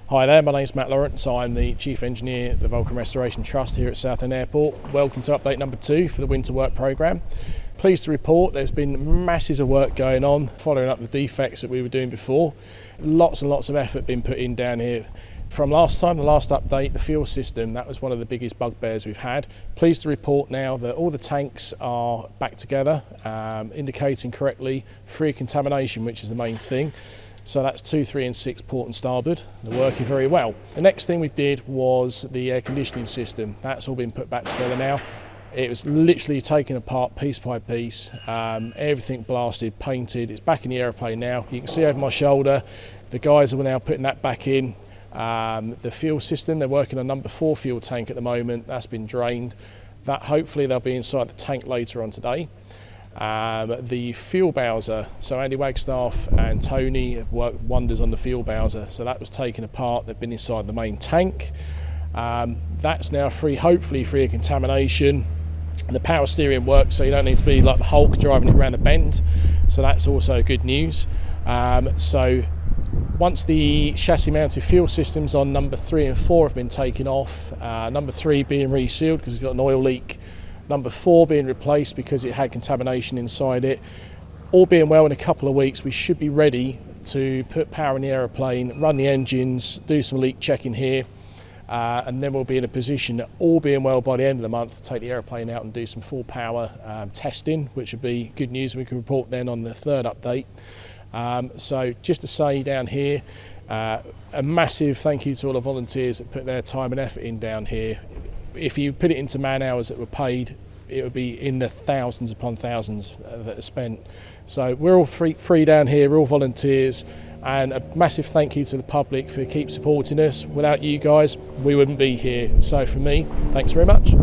Hi there, my name's Matt Lawrence. I'm the Chief Engineer at the Vulcan Restoration Trust here at Southend Airport. Welcome to update number 2 for the winter work programme. Pleased to report there's been masses of work going on following up the defects that we were doing before. Lots and lots of effort being put in down here. From last time, the last update, the fuel system, that was one of the biggest bugbears we've had. Pleased to report now that all the tanks are back together, indicating correctly, free of contamination, which is the main thing. So that's 2, 3 and 6 port and starboard. They're working very well. The next thing we did was the air conditioning system. That's all been put back together now. It was literally taken apart piece by piece, everything blasted, painted. It's back in the aeroplane now. You can see over my shoulder, the guys are now putting that back in. The fuel system, they're working on number 4 fuel tank at the moment. That's been drained. That hopefully they'll be inside the tank later on today. The fuel bowser, so Andy Wagstaff and Tony have worked wonders on the fuel bowser, so that was taken apart. They've been inside the main tank. That's now free, hopefully free of contamination. The power steering works, so you don't need to be like the Hulk driving it around the bend, so that's also good news. So once the chassis mounted fuel systems on number 3 and 4 have been taken off, number 3 being resealed because it's got an oil leak, number 4 being replaced because it had contamination inside it. All being well, in a couple of weeks we should be ready to put power in the aeroplane, run the engines, do some leak checking here, and then we'll be in a position, all being well, by the end of the month to take the aeroplane out and do some full power testing, which would be good news. We can report then on the 3rd update. So just to say down here, a massive thank you to all the volunteers that put their time and effort in down here. If you put it into man hours that were paid, it would be in the thousands upon thousands that are spent. So we're all free down here, we're all volunteers, and a massive thank you to the public for keep supporting us. Without you guys, we wouldn't be here. So for me, thanks very much.